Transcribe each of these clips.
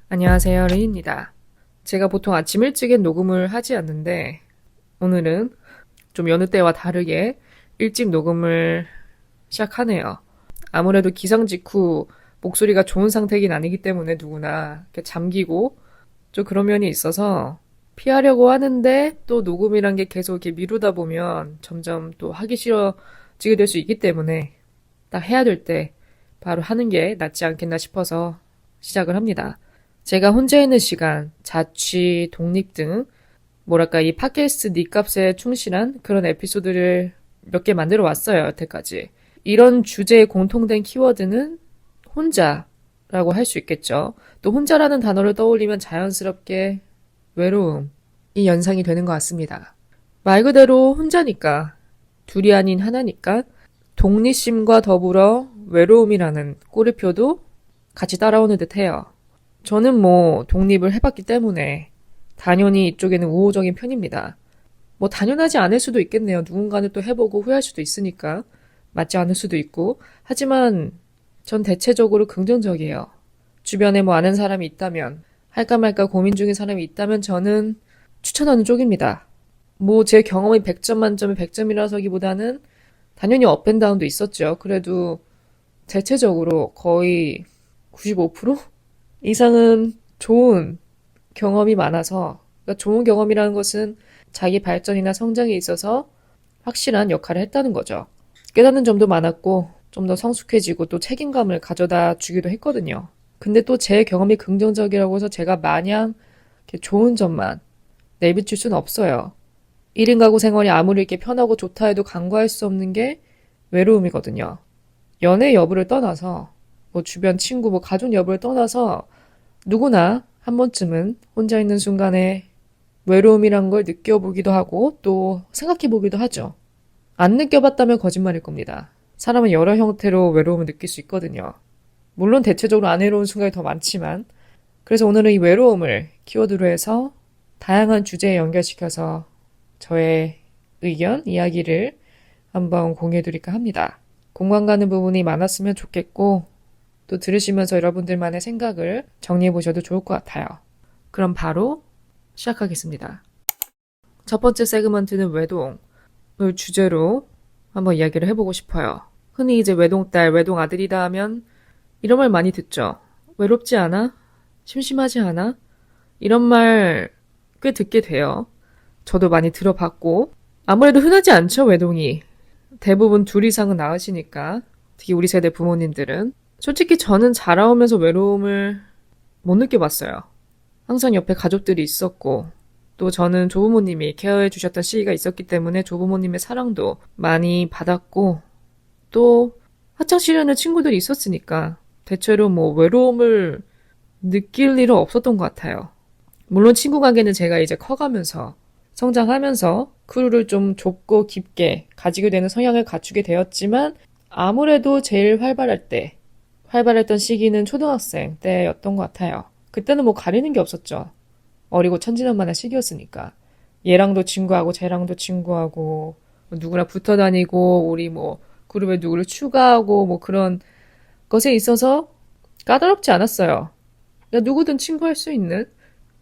안녕하세요, 리입니다. 제가 보통 아침 일찍엔 녹음을 하지 않는데 오늘은 좀 여느 때와 다르게 일찍 녹음을 시작하네요. 아무래도 기상 직후 목소리가 좋은 상태긴 아니기 때문에 누구나 이렇게 잠기고 좀 그런 면이 있어서 피하려고 하는데 또 녹음이란 게 계속 이렇게 미루다 보면 점점 또 하기 싫어지게 될 수 있기 때문에 딱 해야 될 때 바로 하는 게 낫지 않겠나 싶어서 시작을 합니다. 제가 혼자 있는 시간, 자취, 독립 등 뭐랄까 이 팟캐스트 니값에 충실한 그런 에피소드를 몇 개 만들어 왔어요, 여태까지. 이런 주제의 공통된 키워드는 혼자라고 할 수 있겠죠. 또 혼자라는 단어를 떠올리면 자연스럽게 외로움이 연상이 되는 것 같습니다. 말 그대로 혼자니까, 둘이 아닌 하나니까 독립심과 더불어 외로움이라는 꼬리표도 같이 따라오는 듯해요. 저는 뭐 독립을 해봤기 때문에 당연히 이쪽에는 우호적인 편입니다. 뭐 당연하지 않을 수도 있겠네요. 누군가는 또 해보고 후회할 수도 있으니까 맞지 않을 수도 있고. 하지만 전 대체적으로 긍정적이에요. 주변에 뭐 아는 사람이 있다면 할까 말까 고민 중인 사람이 있다면 저는 추천하는 쪽입니다. 뭐 제 경험이 100점 만점에 100점이라서기보다는 당연히 업앤다운도 있었죠. 그래도 대체적으로 거의 95% 이상은 좋은 경험이 많아서, 그러니까 좋은 경험이라는 것은 자기 발전이나 성장에 있어서 확실한 역할을 했다는 거죠. 깨닫는 점도 많았고, 좀 더 성숙해지고 또 책임감을 가져다 주기도 했거든요. 근데 또 제 경험이 긍정적이라고 해서 제가 마냥 이렇게 좋은 점만 내비칠 수는 없어요. 1인 가구 생활이 아무리 이렇게 편하고 좋다 해도 간과할 수 없는 게 외로움이거든요. 연애 여부를 떠나서, 뭐 주변 친구, 뭐 가족 여부를 떠나서 누구나 한 번쯤은 혼자 있는 순간에 외로움이란 걸 느껴보기도 하고 또 생각해보기도 하죠. 안 느껴봤다면 거짓말일 겁니다. 사람은 여러 형태로 외로움을 느낄 수 있거든요. 물론 대체적으로 안 외로운 순간이 더 많지만, 그래서 오늘은 이 외로움을 키워드로 해서 다양한 주제에 연결시켜서 저의 의견, 이야기를 한번 공유해드릴까 합니다. 공감 가는 부분이 많았으면 좋겠고 또 들으시면서 여러분들만의 생각을 정리해 보셔도 좋을 것 같아요. 그럼 바로 시작하겠습니다. 첫 번째 세그먼트는 외동을 주제로 한번 이야기를 해보고 싶어요. 흔히 이제 외동딸, 외동아들이다 하면 이런 말 많이 듣죠. 외롭지 않아? 심심하지 않아? 이런 말 꽤 듣게 돼요. 저도 많이 들어봤고 아무래도 흔하지 않죠, 외동이. 대부분 둘 이상은 낳으시니까, 특히 우리 세대 부모님들은. 솔직히 저는 자라오면서 외로움을 못 느껴봤어요. 항상 옆에 가족들이 있었고, 또 저는 조부모님이 케어해 주셨던 시기가 있었기 때문에 조부모님의 사랑도 많이 받았고, 또 학창시절에는 친구들이 있었으니까 대체로 뭐 외로움을 느낄 일은 없었던 것 같아요. 물론 친구 관계는 제가 이제 커가면서 성장하면서 크루를 좀 좁고 깊게 가지게 되는 성향을 갖추게 되었지만 아무래도 제일 활발했던 시기는 초등학생 때였던 것 같아요. 그때는 뭐 가리는 게 없었죠. 어리고 천진난만한 시기였으니까. 얘랑도 친구하고 쟤랑도 친구하고 누구랑 붙어 다니고 우리 뭐 그룹에 누구를 추가하고 뭐 그런 것에 있어서 까다롭지 않았어요. 그러니까 누구든 친구할 수 있는,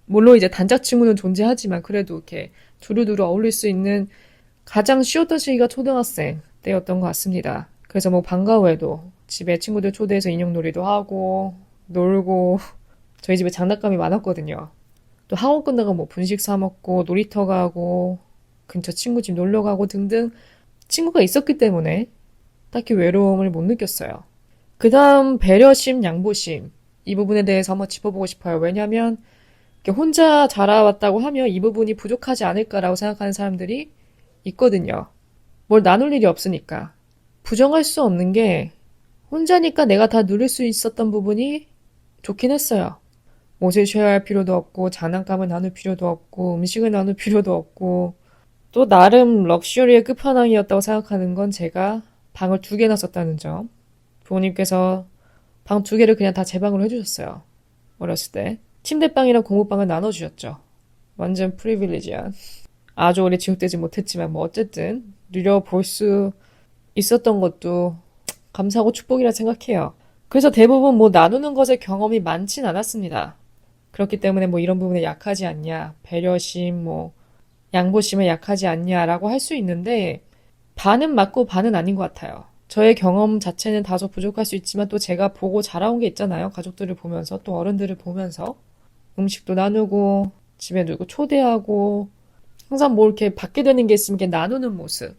물론 이제 단짝 친구는 존재하지만 그래도 이렇게 두루두루 어울릴 수 있는 가장 쉬웠던 시기가 초등학생 때였던 것 같습니다. 그래서 뭐 방과 후에도 집에 친구들 초대해서 인형놀이도 하고 놀고 저희 집에 장난감이 많았거든요. 또 학원 끝나고 뭐 분식 사 먹고 놀이터 가고 근처 친구 집 놀러 가고 등등 친구가 있었기 때문에 딱히 외로움을 못 느꼈어요. 그 다음 배려심, 양보심 이 부분에 대해서 한번 짚어보고 싶어요. 왜냐하면 혼자 자라왔다고 하면 이 부분이 부족하지 않을까라고 생각하는 사람들이 있거든요. 뭘 나눌 일이 없으니까. 부정할 수 없는 게 혼자니까 내가 다 누릴 수 있었던 부분이 좋긴 했어요. 옷을 쉐어할 필요도 없고 장난감을 나눌 필요도 없고 음식을 나눌 필요도 없고 또 나름 럭셔리의 끝판왕이었다고 생각하는 건 제가 방을 2개나 썼다는 점. 부모님께서 방 2개를 그냥 다 제 방으로 해주셨어요. 어렸을 때. 침대방이랑 공부방을 나눠주셨죠. 완전 프리빌리지한. 아주 오래 지속되지 못했지만 뭐 어쨌든 누려볼 수 있었던 것도 감사하고 축복이라 생각해요. 그래서 대부분 뭐 나누는 것에 경험이 많진 않았습니다. 그렇기 때문에 뭐 이런 부분에 약하지 않냐, 배려심, 뭐 양보심에 약하지 않냐라고 할 수 있는데 반은 맞고 반은 아닌 것 같아요. 저의 경험 자체는 다소 부족할 수 있지만 또 제가 보고 자라온 게 있잖아요. 가족들을 보면서 또 어른들을 보면서 음식도 나누고 집에 누구 초대하고 항상 뭐 이렇게 받게 되는 게 있으면 이렇게 나누는 모습.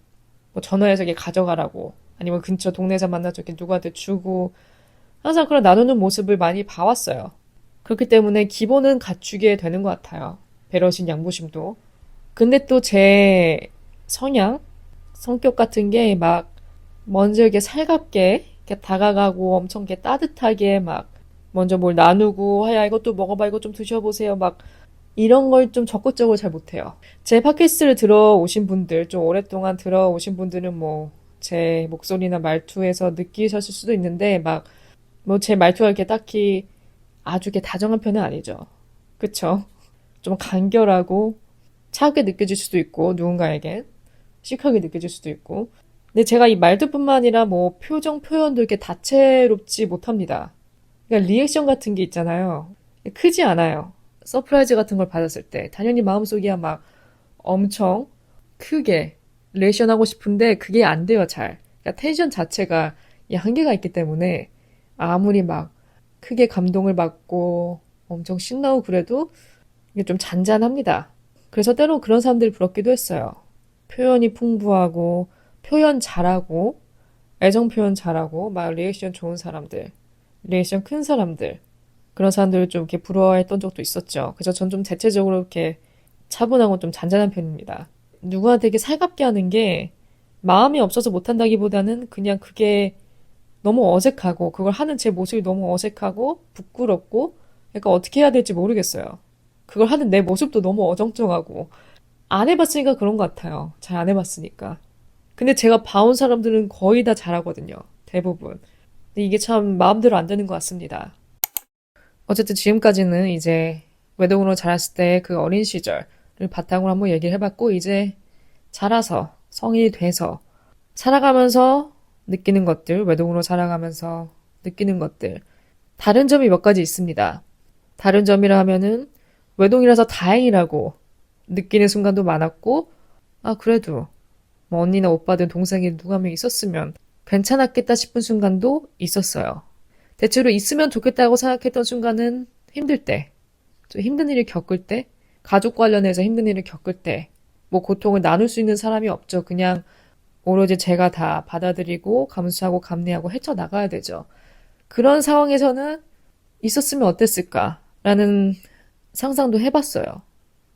뭐 전화해서 이렇게 가져가라고 아니면 근처 동네에서 만나서 이렇게 누구한테 주고 항상 그런 나누는 모습을 많이 봐왔어요. 그렇기 때문에 기본은 갖추게 되는 것 같아요. 배려심, 양보심도. 근데 또 제 성향, 성격 같은 게 막 먼저 이렇게 살갑게 이렇게 다가가고 엄청 이렇게 따뜻하게 막 먼저 뭘 나누고 야 이것도 먹어봐 이것 좀 드셔보세요 막 이런 걸 좀 적극적으로 잘 못해요. 제 팟캐스트를 들어오신 분들 좀 오랫동안 들어오신 분들은 뭐 제 목소리나 말투에서 느끼셨을 수도 있는데 막 뭐 제 말투가 이렇게 딱히 아주 이렇게 다정한 편은 아니죠. 그쵸? 좀 간결하고 차갑게 느껴질 수도 있고 누군가에겐 시크하게 느껴질 수도 있고 근데 제가 이 말투뿐만 아니라 뭐 표정 표현도 이렇게 다채롭지 못합니다. 그러니까 리액션 같은 게 있잖아요. 크지 않아요. 서프라이즈 같은 걸 받았을 때 당연히 마음속이야 막 엄청 크게 리액션 하고 싶은데 그게 안 돼요 잘. 그러니까 텐션 자체가 이 한계가 있기 때문에 아무리 막 크게 감동을 받고 엄청 신나고 그래도 이게 좀 잔잔합니다. 그래서 때로 그런 사람들이 부럽기도 했어요. 표현이 풍부하고 표현 잘하고 애정 표현 잘하고 막 리액션 좋은 사람들, 리액션 큰 사람들 그런 사람들을 좀 이렇게 부러워했던 적도 있었죠. 그래서 전 좀 대체적으로 이렇게 차분하고 좀 잔잔한 편입니다. 누구한테 이렇게 살갑게 하는 게 마음이 없어서 못한다기보다는 그냥 그게 너무 어색하고 그걸 하는 제 모습이 너무 어색하고 부끄럽고 그러니까 어떻게 해야 될지 모르겠어요. 그걸 하는 내 모습도 너무 어정쩡하고 안 해봤으니까 그런 것 같아요. 잘 안 해봤으니까. 근데 제가 봐온 사람들은 거의 다 잘하거든요. 대부분. 근데 이게 참 마음대로 안 되는 것 같습니다. 어쨌든 지금까지는 이제 외동으로 자랐을 때 그 어린 시절을 바탕으로 한번 얘기를 해봤고 이제 자라서 성인이 돼서 살아가면서 느끼는 것들, 외동으로 살아가면서 느끼는 것들 다른 점이 몇 가지 있습니다. 다른 점이라 하면은 외동이라서 다행이라고 느끼는 순간도 많았고 아 그래도 뭐 언니나 오빠든 동생이 누가 한 명 있었으면 괜찮았겠다 싶은 순간도 있었어요. 대체로 있으면 좋겠다고 생각했던 순간은 힘들 때, 좀 힘든 일을 겪을 때, 가족 관련해서 힘든 일을 겪을 때, 뭐 고통을 나눌 수 있는 사람이 없죠. 그냥 오로지 제가 다 받아들이고 감수하고 감내하고 헤쳐나가야 되죠. 그런 상황에서는 있었으면 어땠을까라는 상상도 해봤어요.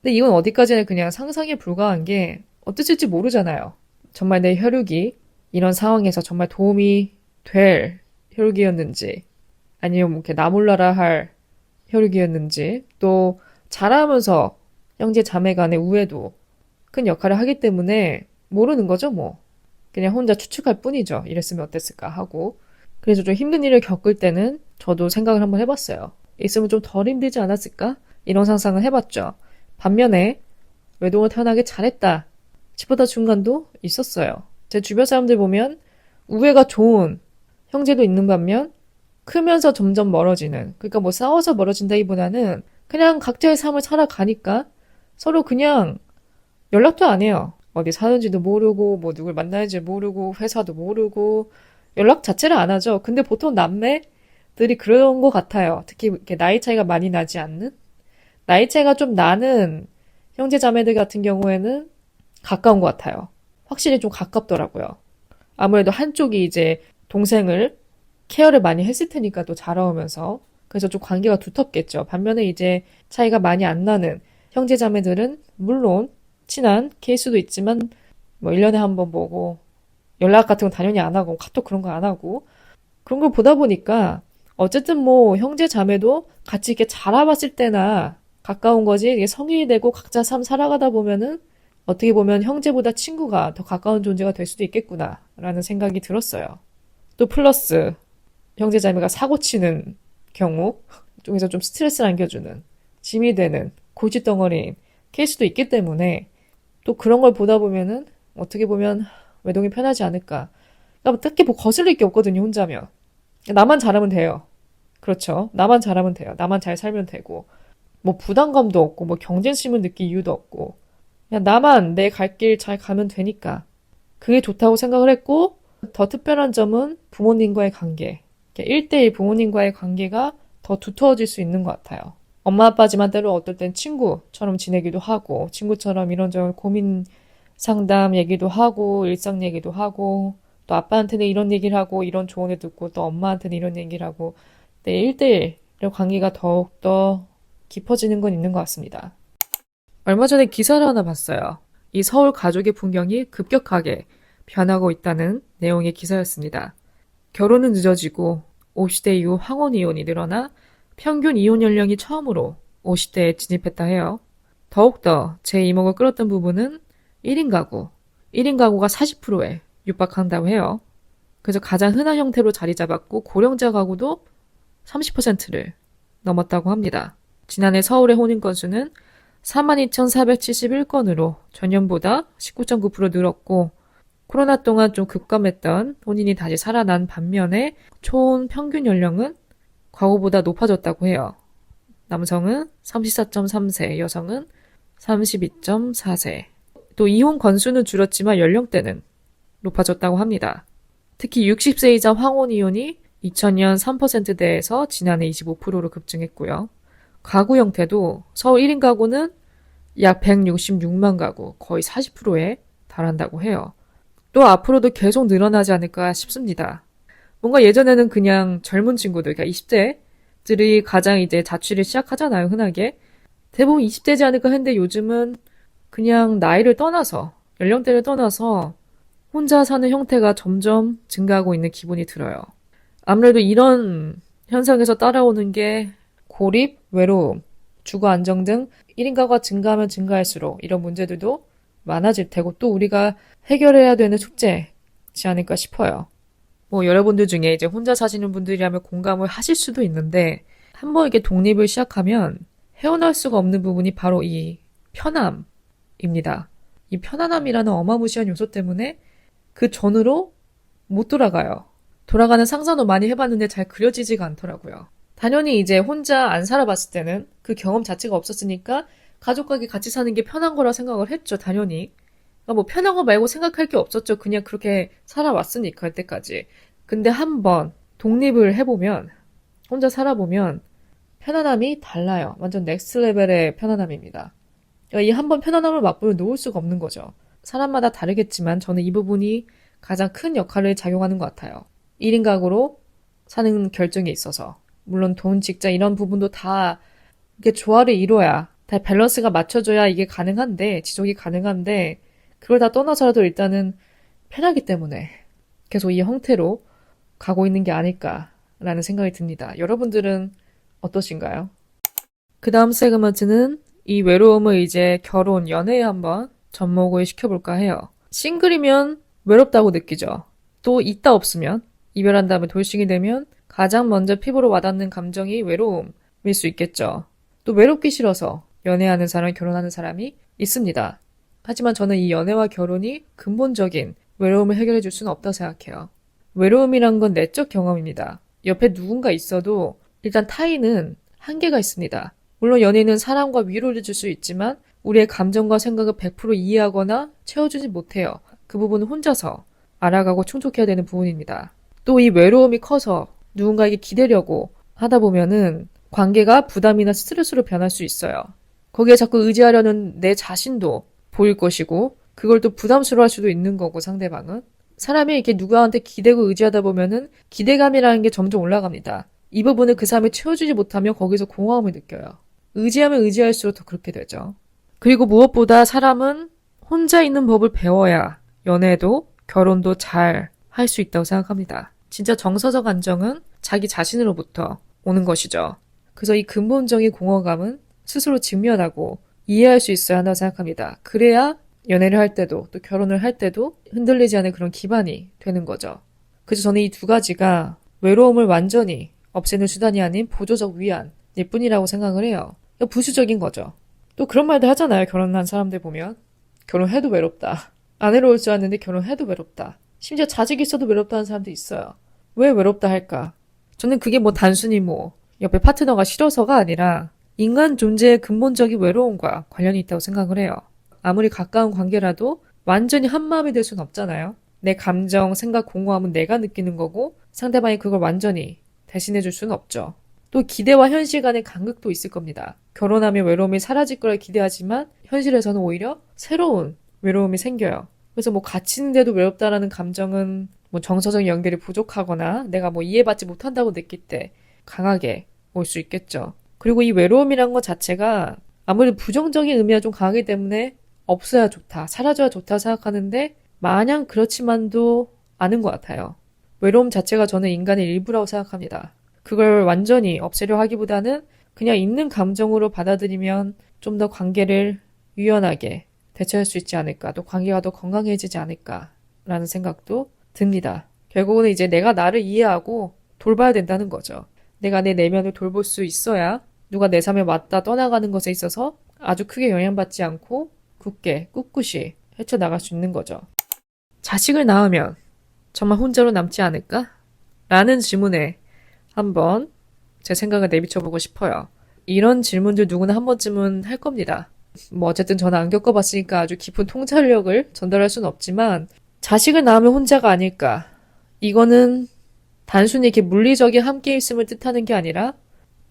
근데 이건 어디까지나 그냥 상상에 불과한 게 어땠을지 모르잖아요. 정말 내 혈육이 이런 상황에서 정말 도움이 될 혈육이었는지 아니면 뭐 이렇게 나 몰라라 할 혈육이었는지 또 자라면서 형제 자매 간의 우애도 큰 역할을 하기 때문에 모르는 거죠 뭐. 그냥 혼자 추측할 뿐이죠. 이랬으면 어땠을까 하고. 그래서 좀 힘든 일을 겪을 때는 저도 생각을 한번 해봤어요. 있으면 좀 덜 힘들지 않았을까? 이런 상상을 해봤죠. 반면에 외동을 태어나기 잘했다 싶었던 순간도 있었어요. 제 주변 사람들 보면 우애가 좋은 형제도 있는 반면 크면서 점점 멀어지는 그러니까 뭐 싸워서 멀어진다기보다는 그냥 각자의 삶을 살아가니까 서로 그냥 연락도 안 해요. 어디 사는지도 모르고 뭐 누굴 만나는지 모르고 회사도 모르고 연락 자체를 안 하죠. 근데 보통 남매들이 그런 것 같아요. 특히 이렇게 나이 차이가 많이 나지 않는 나이 차이가 좀 나는 형제 자매들 같은 경우에는 가까운 것 같아요. 확실히 좀 가깝더라고요. 아무래도 한쪽이 이제 동생을 케어를 많이 했을 테니까 또 자라오면서 그래서 좀 관계가 두텁겠죠. 반면에 이제 차이가 많이 안 나는 형제 자매들은 물론 친한 케이스도 있지만 뭐 1년에 한 번 보고 연락 같은 건 당연히 안 하고 카톡 그런 거 안 하고 그런 걸 보다 보니까 어쨌든 뭐 형제 자매도 같이 이렇게 자라봤을 때나 가까운 거지 이게 성인이 되고 각자 삶 살아가다 보면은 어떻게 보면 형제보다 친구가 더 가까운 존재가 될 수도 있겠구나라는 생각이 들었어요. 또 플러스 형제자매가 사고치는 경우 쪽에서 좀 스트레스를 안겨주는 짐이 되는 골칫덩어리인 케이스도 있기 때문에 또 그런 걸 보다 보면은 어떻게 보면 외동이 편하지 않을까. 그러니까 딱히 뭐 거슬릴 게 없거든요, 혼자면. 나만 잘하면 돼요. 그렇죠. 나만 잘하면 돼요. 나만 잘 살면 되고. 뭐 부담감도 없고 뭐 경쟁심을 느낄 이유도 없고 그냥 나만 내 갈 길 잘 가면 되니까 그게 좋다고 생각을 했고 더 특별한 점은 부모님과의 관계 1대1 부모님과의 관계가 더 두터워질 수 있는 것 같아요. 엄마 아빠지만 때로 어떨 땐 친구처럼 지내기도 하고 친구처럼 이런저런 고민 상담 얘기도 하고 일상 얘기도 하고 또 아빠한테는 이런 얘기를 하고 이런 조언을 듣고 또 엄마한테는 이런 얘기를 하고 1대1의 관계가 더욱더 깊어지는 건 있는 것 같습니다. 얼마 전에 기사를 하나 봤어요. 이 서울 가족의 풍경이 급격하게 변하고 있다는 내용의 기사였습니다. 결혼은 늦어지고 50대 이후 황혼 이혼이 늘어나 평균 이혼 연령이 처음으로 50대에 진입했다 해요. 더욱더 제 이목을 끌었던 부분은 1인 가구. 1인 가구가 40%에 육박한다고 해요. 그래서 가장 흔한 형태로 자리 잡았고 고령자 가구도 30%를 넘었다고 합니다. 지난해 서울의 혼인 건수는 42,471건으로 전년보다 19.9% 늘었고 코로나 동안 좀 급감했던 혼인이 다시 살아난 반면에 초혼 평균 연령은 과거보다 높아졌다고 해요. 남성은 34.3세, 여성은 32.4세. 또 이혼 건수는 줄었지만 연령대는 높아졌다고 합니다. 특히 60세 이상 황혼 이혼이 2000년 3%대에서 지난해 25%로 급증했고요. 가구 형태도 서울 1인 가구는 약 166만 가구, 거의 40%에 달한다고 해요. 또 앞으로도 계속 늘어나지 않을까 싶습니다. 뭔가 예전에는 그냥 젊은 친구들, 그러니까 20대들이 가장 이제 자취를 시작하잖아요, 흔하게. 대부분 20대지 않을까 했는데 요즘은 그냥 나이를 떠나서, 연령대를 떠나서 혼자 사는 형태가 점점 증가하고 있는 기분이 들어요. 아무래도 이런 현상에서 따라오는 게 고립, 외로움, 주거 안정 등 1인 가구가 증가하면 증가할수록 이런 문제들도 많아질 테고 또 우리가 해결해야 되는 숙제지 않을까 싶어요. 뭐 여러분들 중에 이제 혼자 사시는 분들이라면 공감을 하실 수도 있는데 한번 이렇게 독립을 시작하면 헤어날 수가 없는 부분이 바로 이 편함입니다. 이 편안함이라는 어마무시한 요소 때문에 그 전으로 못 돌아가요. 돌아가는 상상도 많이 해봤는데 잘 그려지지가 않더라고요. 당연히 이제 혼자 안 살아봤을 때는 그 경험 자체가 없었으니까 가족과 같이 사는 게 편한 거라 생각을 했죠, 당연히. 그러니까 뭐 편한 거 말고 생각할 게 없었죠. 그냥 그렇게 살아왔으니까, 그때까지. 근데 한번 독립을 해보면, 혼자 살아보면 편안함이 달라요. 완전 넥스트 레벨의 편안함입니다. 그러니까 이 한 번 편안함을 맛보면 놓을 수가 없는 거죠. 사람마다 다르겠지만 저는 이 부분이 가장 큰 역할을 작용하는 것 같아요. 1인 가구로 사는 결정에 있어서. 물론 돈, 직장 이런 부분도 다 이게 조화를 이뤄야 다 밸런스가 맞춰져야 이게 가능한데 지속이 가능한데 그걸 다 떠나서라도 일단은 편하기 때문에 계속 이 형태로 가고 있는 게 아닐까라는 생각이 듭니다. 여러분들은 어떠신가요? 그 다음 세그먼트는 이 외로움을 이제 결혼, 연애에 한번 접목을 시켜볼까 해요. 싱글이면 외롭다고 느끼죠. 또 있다 없으면 이별한 다음에 돌싱이 되면 가장 먼저 피부로 와닿는 감정이 외로움일 수 있겠죠. 또 외롭기 싫어서 연애하는 사람, 결혼하는 사람이 있습니다. 하지만 저는 이 연애와 결혼이 근본적인 외로움을 해결해 줄 수는 없다고 생각해요. 외로움이란 건 내적 경험입니다. 옆에 누군가 있어도 일단 타인은 한계가 있습니다. 물론 연인은 사랑과 위로를 줄 수 있지만 우리의 감정과 생각을 100% 이해하거나 채워주지 못해요. 그 부분은 혼자서 알아가고 충족해야 되는 부분입니다. 또 이 외로움이 커서 누군가에게 기대려고 하다 보면은 관계가 부담이나 스트레스로 변할 수 있어요. 거기에 자꾸 의지하려는 내 자신도 보일 것이고 그걸 또 부담스러워할 수도 있는 거고 상대방은. 사람이 이렇게 누구한테 기대고 의지하다 보면은 기대감이라는 게 점점 올라갑니다. 이 부분을 그 사람이 채워주지 못하면 거기서 공허함을 느껴요. 의지하면 의지할수록 더 그렇게 되죠. 그리고 무엇보다 사람은 혼자 있는 법을 배워야 연애도 결혼도 잘 할 수 있다고 생각합니다. 진짜 정서적 안정은 자기 자신으로부터 오는 것이죠. 그래서 이 근본적인 공허감은 스스로 직면하고 이해할 수 있어야 한다고 생각합니다. 그래야 연애를 할 때도 또 결혼을 할 때도 흔들리지 않은 그런 기반이 되는 거죠. 그래서 저는 이 두 가지가 외로움을 완전히 없애는 수단이 아닌 보조적 위안일 뿐이라고 생각을 해요. 부수적인 거죠. 또 그런 말도 하잖아요. 결혼한 사람들 보면. 결혼해도 외롭다. 안 외로울 줄 알았는데 결혼해도 외롭다. 심지어 자식 있어도 외롭다는 사람도 있어요. 왜 외롭다 할까? 저는 그게 뭐 단순히 뭐 옆에 파트너가 싫어서가 아니라 인간 존재의 근본적인 외로움과 관련이 있다고 생각을 해요. 아무리 가까운 관계라도 완전히 한마음이 될 수는 없잖아요. 내 감정, 생각, 공허함은 내가 느끼는 거고 상대방이 그걸 완전히 대신해 줄 수는 없죠. 또 기대와 현실 간의 간극도 있을 겁니다. 결혼하면 외로움이 사라질 거라 기대하지만 현실에서는 오히려 새로운 외로움이 생겨요. 그래서 뭐 같이 있는데도 외롭다라는 감정은 뭐 정서적 연결이 부족하거나 내가 뭐 이해받지 못한다고 느낄 때 강하게 올 수 있겠죠. 그리고 이 외로움이란 것 자체가 아무래도 부정적인 의미가 좀 강하기 때문에 없어야 좋다, 사라져야 좋다 생각하는데 마냥 그렇지만도 않은 것 같아요. 외로움 자체가 저는 인간의 일부라고 생각합니다. 그걸 완전히 없애려 하기보다는 그냥 있는 감정으로 받아들이면 좀 더 관계를 유연하게 대처할 수 있지 않을까, 또 관계가 더 건강해지지 않을까라는 생각도 듭니다. 결국은 이제 내가 나를 이해하고 돌봐야 된다는 거죠. 내가 내 내면을 돌볼 수 있어야 누가 내 삶에 맞다 떠나가는 것에 있어서 아주 크게 영향받지 않고 굳게 꿋꿋이 헤쳐나갈 수 있는 거죠. 자식을 낳으면 정말 혼자로 남지 않을까? 라는 질문에 한번 제 생각을 내비쳐보고 싶어요. 이런 질문들 누구나 한 번쯤은 할 겁니다. 뭐 어쨌든 저는 안 겪어봤으니까 아주 깊은 통찰력을 전달할 수는 없지만 자식을 낳으면 혼자가 아닐까? 이거는 단순히 이렇게 물리적인 함께 있음을 뜻하는 게 아니라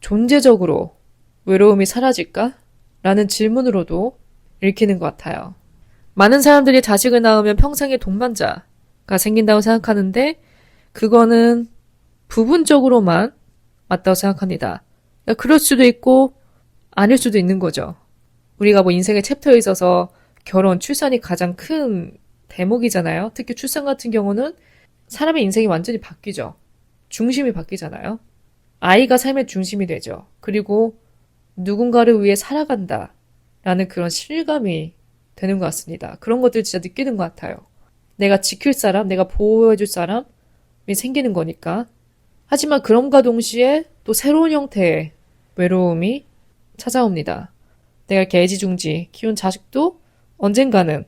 존재적으로 외로움이 사라질까? 라는 질문으로도 읽히는 것 같아요. 많은 사람들이 자식을 낳으면 평생의 동반자가 생긴다고 생각하는데 그거는 부분적으로만 맞다고 생각합니다. 그러니까 그럴 수도 있고 아닐 수도 있는 거죠. 우리가 뭐 인생의 챕터에 있어서 결혼, 출산이 가장 큰 대목이잖아요. 특히 출산 같은 경우는 사람의 인생이 완전히 바뀌죠. 중심이 바뀌잖아요. 아이가 삶의 중심이 되죠. 그리고 누군가를 위해 살아간다 라는 그런 실감이 되는 것 같습니다. 그런 것들 진짜 느끼는 것 같아요. 내가 지킬 사람, 내가 보호해줄 사람이 생기는 거니까. 하지만 그럼과 동시에 또 새로운 형태의 외로움이 찾아옵니다. 내가 이렇게 애지중지 키운 자식도 언젠가는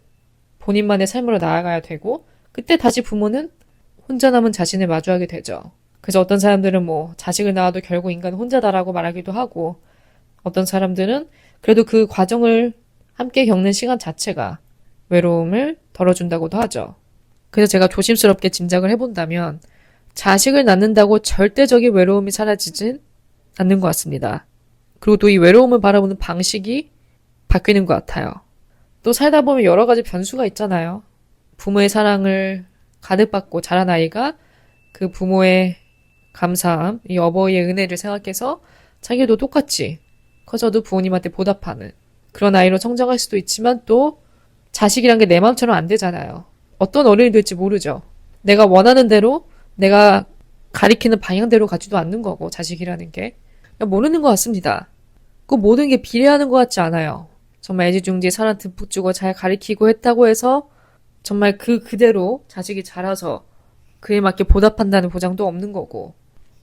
본인만의 삶으로 나아가야 되고 그때 다시 부모는 혼자 남은 자신을 마주하게 되죠. 그래서 어떤 사람들은 뭐 자식을 낳아도 결국 인간은 혼자다라고 말하기도 하고 어떤 사람들은 그래도 그 과정을 함께 겪는 시간 자체가 외로움을 덜어준다고도 하죠. 그래서 제가 조심스럽게 짐작을 해본다면 자식을 낳는다고 절대적인 외로움이 사라지진 않는 것 같습니다. 그리고 또 이 외로움을 바라보는 방식이 바뀌는 것 같아요. 또 살다 보면 여러 가지 변수가 있잖아요. 부모의 사랑을 가득 받고 자란 아이가 그 부모의 감사함, 이 어버이의 은혜를 생각해서 자기도 똑같이 커서도 부모님한테 보답하는 그런 아이로 성장할 수도 있지만 또 자식이란 게 내 마음처럼 안 되잖아요. 어떤 어른이 될지 모르죠. 내가 원하는 대로 내가 가리키는 방향대로 가지도 않는 거고 자식이라는 게 모르는 것 같습니다. 그 모든 게 비례하는 것 같지 않아요. 정말 애지중지 사람 듬뿍 주고 잘 가리키고 했다고 해서 정말 그 그대로 자식이 자라서 그에 맞게 보답한다는 보장도 없는 거고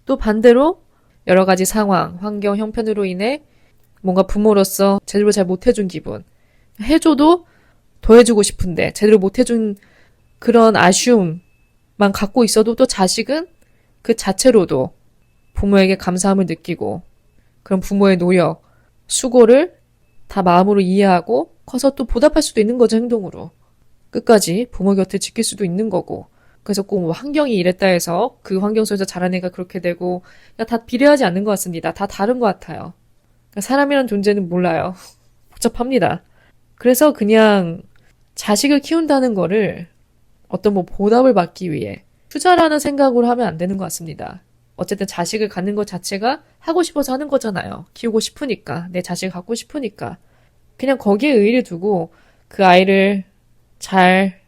또 반대로 여러 가지 상황, 환경, 형편으로 인해 뭔가 부모로서 제대로 잘 못해준 기분 해줘도 더 해주고 싶은데 제대로 못해준 그런 아쉬움만 갖고 있어도 또 자식은 그 자체로도 부모에게 감사함을 느끼고 그런 부모의 노력, 수고를 다 마음으로 이해하고 커서 또 보답할 수도 있는 거죠, 행동으로. 끝까지 부모 곁을 지킬 수도 있는 거고. 그래서 꼭 뭐 환경이 이랬다 해서 그 환경 속에서 자란 애가 그렇게 되고 다 비례하지 않는 것 같습니다. 다 다른 것 같아요. 사람이란 존재는 몰라요. 복잡합니다. 그래서 그냥 자식을 키운다는 거를 어떤 뭐 보답을 받기 위해 투자라는 생각으로 하면 안 되는 것 같습니다. 어쨌든 자식을 갖는 것 자체가 하고 싶어서 하는 거잖아요. 키우고 싶으니까, 내 자식을 갖고 싶으니까. 그냥 거기에 의의를 두고 그 아이를 잘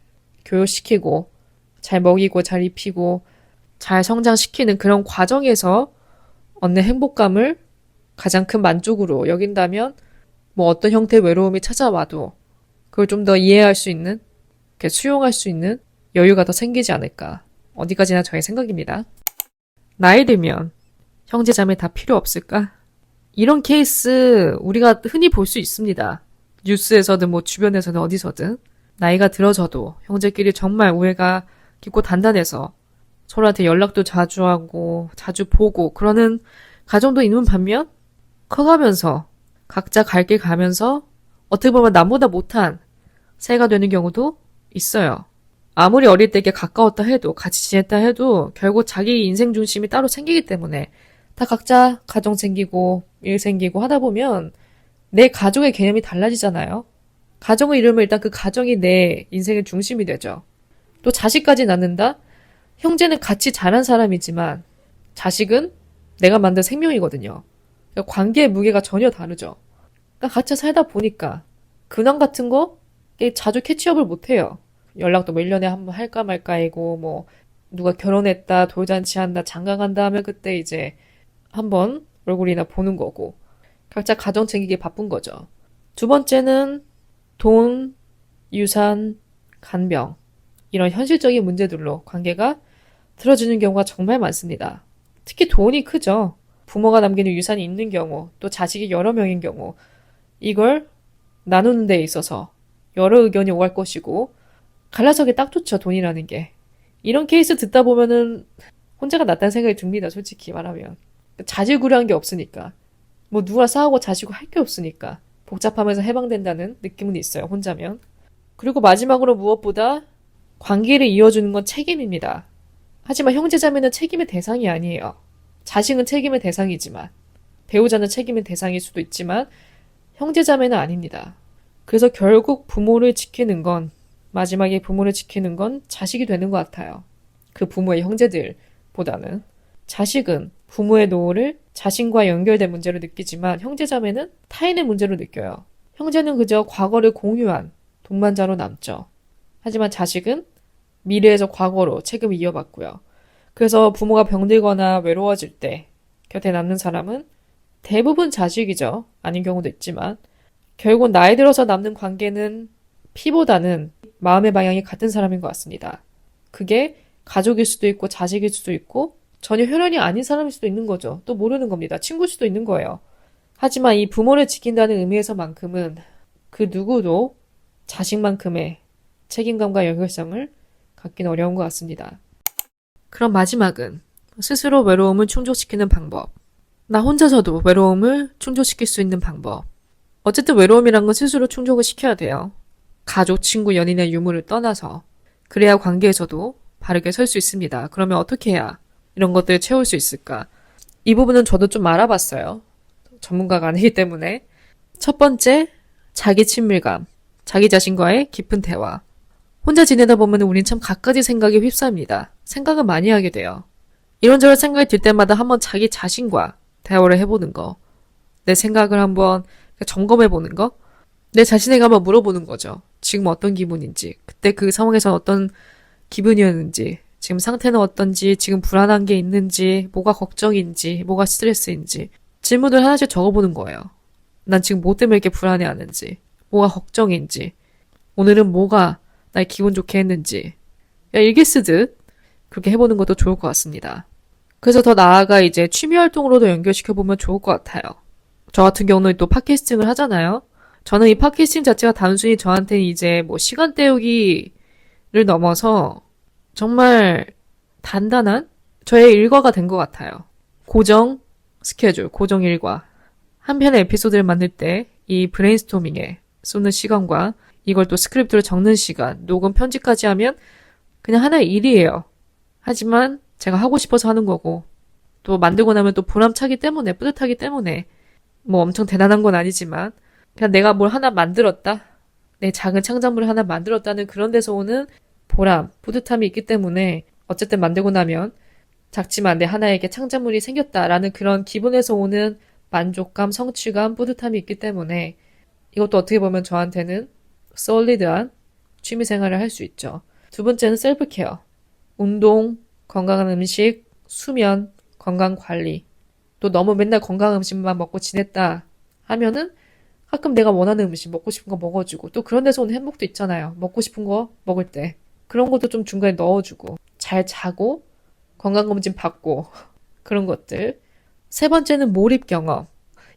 교육시키고, 잘 먹이고, 잘 입히고, 잘 성장시키는 그런 과정에서 얻는 행복감을 가장 큰 만족으로 여긴다면 뭐 어떤 형태의 외로움이 찾아와도 그걸 좀 더 이해할 수 있는, 수용할 수 있는 여유가 더 생기지 않을까. 어디까지나 저의 생각입니다. 나이 들면 형제자매 다 필요 없을까? 이런 케이스 우리가 흔히 볼 수 있습니다. 뉴스에서든 뭐 주변에서든 어디서든 나이가 들어져도 형제끼리 정말 우애가 깊고 단단해서 서로한테 연락도 자주 하고 자주 보고 그러는 가정도 있는 반면 커가면서 각자 갈 길 가면서 어떻게 보면 남보다 못한 새가 되는 경우도 있어요. 아무리 어릴 때 이렇게 가까웠다 해도 같이 지냈다 해도 결국 자기 인생 중심이 따로 생기기 때문에 다 각자 가정 생기고 일 생기고 하다 보면 내 가족의 개념이 달라지잖아요. 가정을 이루면 일단 그 가정이 내 인생의 중심이 되죠. 또 자식까지 낳는다? 형제는 같이 자란 사람이지만 자식은 내가 만든 생명이거든요. 그러니까 관계의 무게가 전혀 다르죠. 그러니까 같이 살다 보니까 근황 같은 거 자주 캐치업을 못해요. 연락도 뭐 1년에 한 번 할까 말까이고 뭐 누가 결혼했다 돌잔치 한다 장가 간다 하면 그때 이제 한번 얼굴이나 보는 거고 각자 가정 챙기기 바쁜 거죠. 두 번째는 돈, 유산, 간병 이런 현실적인 문제들로 관계가 틀어지는 경우가 정말 많습니다. 특히 돈이 크죠. 부모가 남기는 유산이 있는 경우 또 자식이 여러 명인 경우 이걸 나누는 데 있어서 여러 의견이 오갈 것이고 갈라서기 딱 좋죠. 돈이라는 게. 이런 케이스 듣다 보면은 혼자가 낫다는 생각이 듭니다. 솔직히 말하면. 자질구레한 게 없으니까. 뭐 누가 싸우고 자시고 할 게 없으니까. 복잡하면서 해방된다는 느낌은 있어요. 혼자면. 그리고 마지막으로 무엇보다 관계를 이어주는 건 책임입니다. 하지만 형제자매는 책임의 대상이 아니에요. 자식은 책임의 대상이지만 배우자는 책임의 대상일 수도 있지만 형제자매는 아닙니다. 그래서 결국 부모를 지키는 건 마지막에 부모를 지키는 건 자식이 되는 것 같아요. 그 부모의 형제들보다는. 자식은 부모의 노후를 자신과 연결된 문제로 느끼지만 형제자매는 타인의 문제로 느껴요. 형제는 그저 과거를 공유한 동반자로 남죠. 하지만 자식은 미래에서 과거로 책임을 이어받고요. 그래서 부모가 병들거나 외로워질 때 곁에 남는 사람은 대부분 자식이죠. 아닌 경우도 있지만 결국 나이 들어서 남는 관계는 피보다는 마음의 방향이 같은 사람인 것 같습니다. 그게 가족일 수도 있고 자식일 수도 있고 전혀 혈연이 아닌 사람일 수도 있는 거죠. 또 모르는 겁니다. 친구일 수도 있는 거예요. 하지만 이 부모를 지킨다는 의미에서만큼은 그 누구도 자식만큼의 책임감과 연결성을 갖긴 어려운 것 같습니다. 그럼 마지막은 스스로 외로움을 충족시키는 방법. 나 혼자서도 외로움을 충족시킬 수 있는 방법. 어쨌든 외로움이란 건 스스로 충족을 시켜야 돼요. 가족, 친구, 연인의 유무를 떠나서. 그래야 관계에서도 바르게 설 수 있습니다. 그러면 어떻게 해야 이런 것들을 채울 수 있을까? 이 부분은 저도 좀 알아봤어요. 전문가가 아니기 때문에. 첫 번째, 자기 친밀감. 자기 자신과의 깊은 대화. 혼자 지내다 보면 우린 참 갖가지 생각에 휩싸입니다. 생각을 많이 하게 돼요. 이런저런 생각이 들 때마다 한번 자기 자신과 대화를 해보는 거. 내 생각을 한번 점검해보는 거. 내 자신에게 한번 물어보는 거죠. 지금 어떤 기분인지, 그때 그 상황에서 어떤 기분이었는지, 지금 상태는 어떤지, 지금 불안한 게 있는지, 뭐가 걱정인지, 뭐가 스트레스인지 질문을 하나씩 적어보는 거예요. 난 지금 뭐 때문에 이렇게 불안해하는지, 뭐가 걱정인지, 오늘은 뭐가 날 기분 좋게 했는지 일기 쓰듯 그렇게 해보는 것도 좋을 것 같습니다. 그래서 더 나아가 이제 취미 활동으로도 연결시켜보면 좋을 것 같아요. 저 같은 경우는 또 팟캐스팅을 하잖아요. 저는 이 팟캐스팅 자체가 단순히 저한테는 이제 뭐 시간 때우기를 넘어서 정말 단단한 저의 일과가 된 것 같아요. 고정 스케줄, 고정 일과. 한 편의 에피소드를 만들 때 이 브레인스토밍에 쏟는 시간과 이걸 또 스크립트로 적는 시간, 녹음 편집까지 하면 그냥 하나의 일이에요. 하지만 제가 하고 싶어서 하는 거고 또 만들고 나면 또 보람차기 때문에 뿌듯하기 때문에 뭐 엄청 대단한 건 아니지만 그냥 내가 뭘 하나 만들었다. 내 작은 창작물을 하나 만들었다는 그런 데서 오는 보람, 뿌듯함이 있기 때문에 어쨌든 만들고 나면 작지만 내 하나에게 창작물이 생겼다라는 그런 기분에서 오는 만족감, 성취감, 뿌듯함이 있기 때문에 이것도 어떻게 보면 저한테는 솔리드한 취미생활을 할 수 있죠. 두 번째는 셀프케어. 운동, 건강한 음식, 수면, 건강관리. 또 너무 맨날 건강한 음식만 먹고 지냈다 하면은 가끔 내가 원하는 음식, 먹고 싶은 거 먹어주고 또 그런 데서 오는 행복도 있잖아요. 먹고 싶은 거 먹을 때. 그런 것도 좀 중간에 넣어주고 잘 자고 건강검진 받고 그런 것들. 세 번째는 몰입 경험.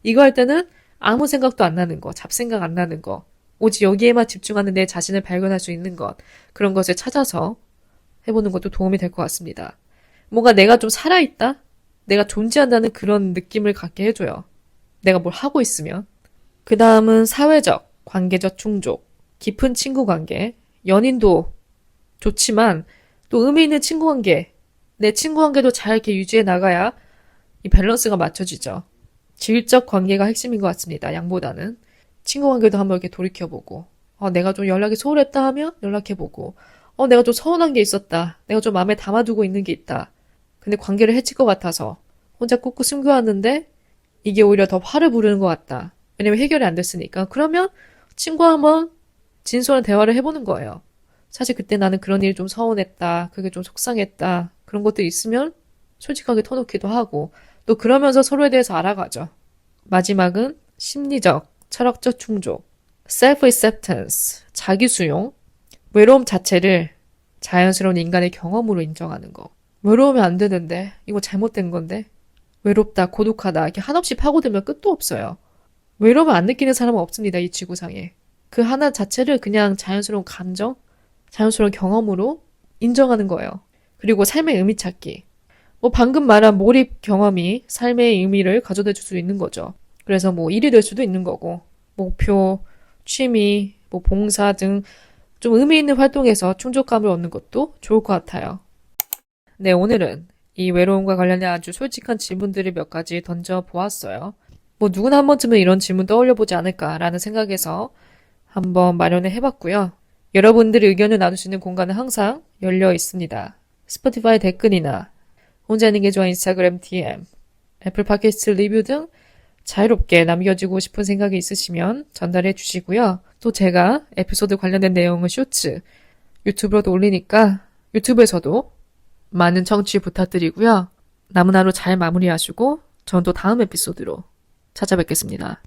이거 할 때는 아무 생각도 안 나는 거, 잡생각 안 나는 거. 오직 여기에만 집중하는 내 자신을 발견할 수 있는 것. 그런 것을 찾아서 해보는 것도 도움이 될 것 같습니다. 뭔가 내가 좀 살아있다? 내가 존재한다는 그런 느낌을 갖게 해줘요. 내가 뭘 하고 있으면. 그 다음은 사회적, 관계적 충족, 깊은 친구 관계, 연인도 좋지만 또 의미 있는 친구 관계, 내 친구 관계도 잘 이렇게 유지해 나가야 이 밸런스가 맞춰지죠. 질적 관계가 핵심인 것 같습니다. 양보다는. 친구 관계도 한번 이렇게 돌이켜보고, 내가 좀 연락이 소홀했다 하면 연락해보고, 내가 좀 서운한 게 있었다. 내가 좀 마음에 담아두고 있는 게 있다. 근데 관계를 해칠 것 같아서 혼자 꾹꾹 숨겨왔는데 이게 오히려 더 화를 부르는 것 같다. 왜냐면 해결이 안 됐으니까. 그러면 친구와 한번 진솔한 대화를 해보는 거예요. 사실 그때 나는 그런 일이 좀 서운했다. 그게 좀 속상했다. 그런 것도 있으면 솔직하게 터놓기도 하고 또 그러면서 서로에 대해서 알아가죠. 마지막은 심리적, 철학적 충족, self-acceptance, 자기 수용, 외로움 자체를 자연스러운 인간의 경험으로 인정하는 거. 외로우면 안 되는데, 이거 잘못된 건데, 외롭다, 고독하다, 이렇게 한없이 파고들면 끝도 없어요. 외로움을 안 느끼는 사람은 없습니다, 이 지구상에. 그 하나 자체를 그냥 자연스러운 감정, 자연스러운 경험으로 인정하는 거예요. 그리고 삶의 의미 찾기. 방금 말한 몰입 경험이 삶의 의미를 가져다 줄 수 있는 거죠. 그래서 일이 될 수도 있는 거고, 목표, 취미, 봉사 등 좀 의미 있는 활동에서 충족감을 얻는 것도 좋을 것 같아요. 네, 오늘은 이 외로움과 관련된 아주 솔직한 질문들을 몇 가지 던져보았어요. 누구나 한 번쯤은 이런 질문 떠올려보지 않을까라는 생각에서 한번 마련을 해봤고요. 여러분들의 의견을 나눌 수 있는 공간은 항상 열려 있습니다. 스포티파이 댓글이나 혼자 있는 게 좋아 인스타그램 DM, 애플 팟캐스트 리뷰 등 자유롭게 남겨주고 싶은 생각이 있으시면 전달해 주시고요. 또 제가 에피소드 관련된 내용을 쇼츠, 유튜브로도 올리니까 유튜브에서도 많은 청취 부탁드리고요. 남은 하루 잘 마무리하시고 전 또 다음 에피소드로 찾아뵙겠습니다.